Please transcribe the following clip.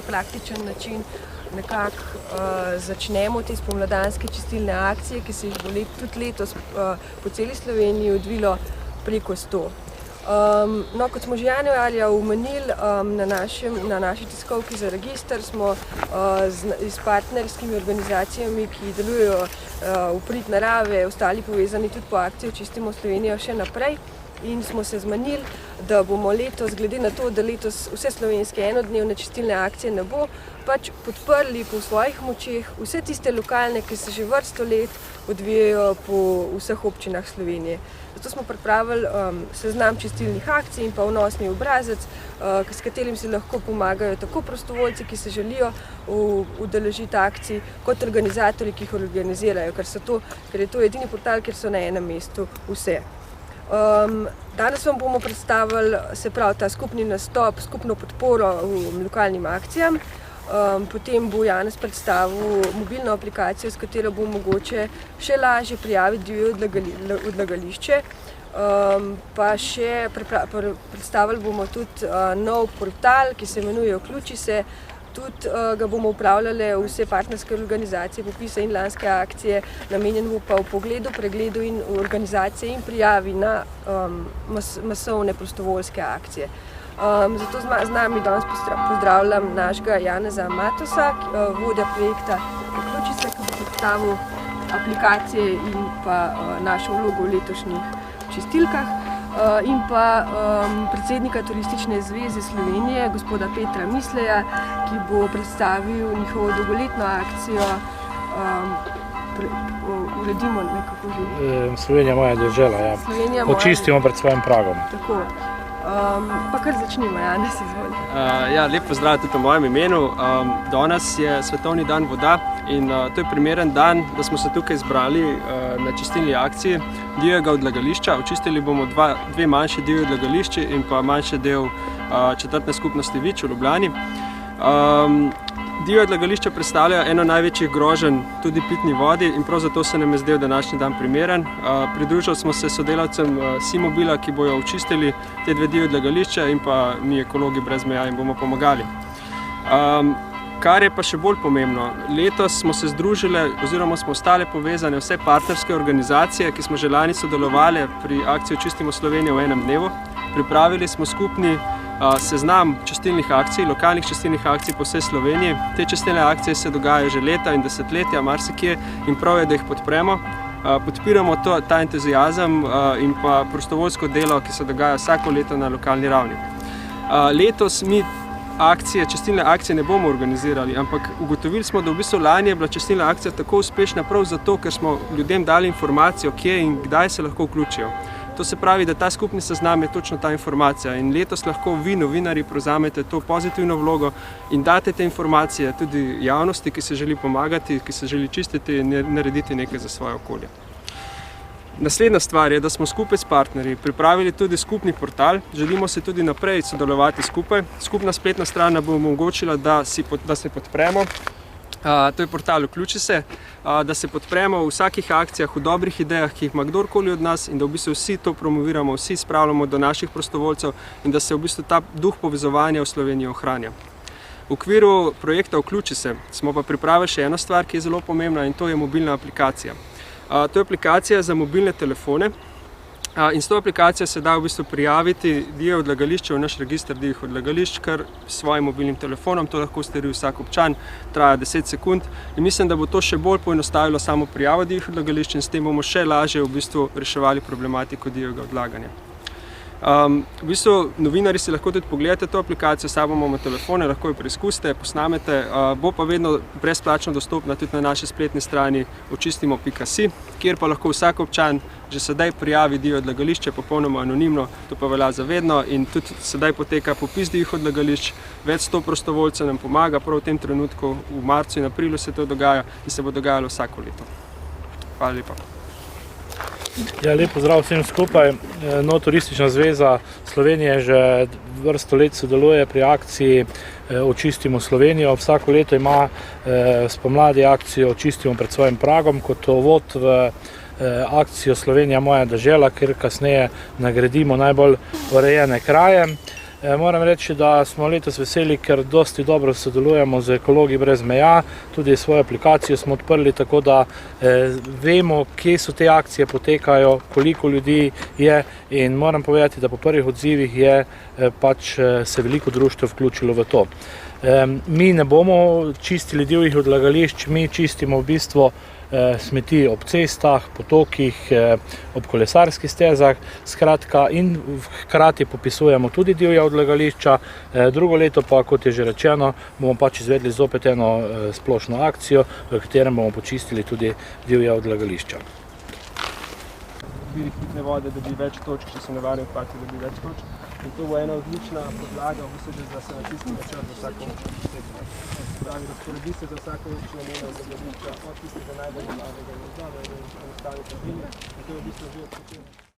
praktičen način nekako začnemo te spomladanske čistilne akcije, ki se jih bo tudi letos po celi Sloveniji odvilo preko 100. No, kot smo že januarja omenili, na naši tiskovki za register smo s partnerskimi organizacijami, ki delujejo v prid narave, ostali povezani tudi po akcijo Čistimo Slovenijo še naprej. In smo se zmenili, da bomo letos, glede na to, da letos vse slovenske enodnevne čistilne akcije ne bo, pač podprli po svojih močeh vse tiste lokalne, ki se že vrsto let odvijajo po vseh občinah Slovenije. Zato smo pripravili seznam čistilnih akcij in pa vnosni obrazec, s katerim si lahko pomagajo tako prostovoljci, ki se želijo udeležiti akcij, kot organizatorji, ki jih organizirajo, ker je to edini portal, kjer so na enem mestu vse. Danes vam bomo predstavili, se pravi, ta skupni nastop, skupno podporo lokalnim akcijam. Potem bo Janez predstavil mobilno aplikacijo, s katero bo mogoče še lažje prijaviti divje odlagališče. Pa še predstavili bomo tudi nov portal, ki se imenuje Vključi se. Tudi ga bomo upravljali vse partnerske organizacije, popise in lanske akcije, namenjen bo pa v pogledu, pregledu in organizacije in prijavi na masovne prostovoljske akcije. Zato z nami danes pozdravljam našega Janeza Matosa, vodja projekta Vključi se, ki bo predstavil aplikacije in pa našo vlogo v letošnjih čistilkah. In pa predsednika Turistične zveze Slovenije, gospoda Petra Misleja, ki bo predstavil njihovo dolgoletno akcijo Uredimo nekako že. Slovenija moja dežela, ja. Očistimo pred svojim pragom. Tako. Pa kar začnimo, Janez, izvoli. Ja, lep pozdrav tudi v mojem imenu. Danes je Svetovni dan voda in to je primeren dan, da smo se tukaj zbrali na čistilni akciji divjega odlagališča. Očistili bomo dve manjše divje odlagališči in pa manjši del četrtne skupnosti Vič v Ljubljani. Divje odlagališče predstavlja eno največjih groženj tudi pitni vodi in prav zato se nam je zdel današnji dan primeren. Pridružili smo se sodelavcem Simobila, ki bojo očistili te dve divje odlagališča in pa mi ekologi brez meja jim bomo pomagali. Kar je pa še bolj pomembno, letos smo se združili oziroma smo ostale povezane vse partnerske organizacije, ki smo že lani sodelovali pri akciji Čistimo Slovenijo v enem dnevu. Pripravili smo skupni seznam čistilnih akcij, lokalnih čistilnih akcij po vsej Sloveniji. Te čistilne akcije se dogajajo že leta in desetletja, marsikje, in prav je, da jih podpremo. Podpiramo ta entuziazem in pa prostovoljsko delo, ki se dogaja vsako leto na lokalni ravni. Letos mi čistilne akcije ne bomo organizirali, ampak ugotovili smo, da v bistvu lani je bila čistilna akcija tako uspešna prav zato, ker smo ljudem dali informacijo, kje in kdaj se lahko vključijo. To se pravi, da ta skupni seznam je točno ta informacija in letos lahko vi, novinarji, prevzamete to pozitivno vlogo in date te informacije tudi javnosti, ki se želi pomagati, ki se želi čistiti in narediti nekaj za svoje okolje. Naslednja stvar je, da smo skupaj s partnerji pripravili tudi skupni portal. Želimo se tudi naprej sodelovati skupaj. Skupna spletna stran bo omogočila, da se podpremo. To je portal Vključi se, da se podpremo v vsakih akcijah, v dobrih idejah, ki jih ima kdorkoli od nas in da v bistvu vsi to promoviramo, vsi spravljamo do naših prostovoljcev in da se v bistvu ta duh povezovanja v Sloveniji ohranja. V okviru projekta Vključi se smo pa pripravili še eno stvar, ki je zelo pomembna in to je mobilna aplikacija. To je aplikacija za mobilne telefone in s to aplikacijo se da v bistvu prijaviti divje odlagališče v naš register divjih odlagališč kar s svojim mobilnim telefonom. To lahko stori vsak občan, traja 10 sekund in mislim, da bo to še bolj poenostavilo samo prijavo divjih odlagališč in s tem bomo še lažje v bistvu reševali problematiko divjega odlaganja. V bistvu novinarji si lahko tudi pogledate to aplikacijo, s sabo imamo telefone, lahko jo preizkusite, posnamete, bo pa vedno brezplačno dostopna tudi na naši spletni strani očistimo.si, kjer pa lahko vsak občan že sedaj prijavi divje odlagališče popolnoma anonimno, to pa velja za vedno in tudi sedaj poteka popis divjih odlagališč, več 100 prostovoljcev nam pomaga, prav v tem trenutku, v marcu in aprilu se to dogaja in se bo dogajalo vsako leto. Hvala lepa. Ja, lep pozdrav vsem skupaj. Turistična zveza Slovenije že vrsto let sodeluje pri akciji Očistimo Slovenijo. Vsako leto ima spomladi akcijo Očistimo pred svojim pragom kot uvod v akcijo Slovenija moja dežela, kjer kasneje nagradimo najbolj urejene kraje. Moram reči, da smo letos veseli, ker dosti dobro sodelujemo z Ekologi brez meja, tudi svojo aplikacijo smo odprli, tako da vemo, kje so te akcije potekajo, koliko ljudi je, in moram povedati, da po prvih odzivih je pač se veliko društev vključilo v to. Mi ne bomo čistili divjih odlagališč, mi čistimo v bistvu smeti ob cestah, potokih, ob kolesarskih stezah, skratka, in hkrati popisujemo tudi divja odlagališča. Drugo leto pa, kot je že rečeno, bomo pač izvedli zopet eno splošno akcijo, v katerem bomo počistili tudi divja odlagališča. Virih pitne vode dobi več točk, če so nevarni odpadki, dobi več točk. In to bo ena odlična podlaga, v bistvu, za sanacijski načrt za vsako občino. Pravi, razporedi se za vsako občino njena odlagališča, od tistega najbolj glavnega gozda, do enostavne kabine, in to je v bistvu že odpočinjeno.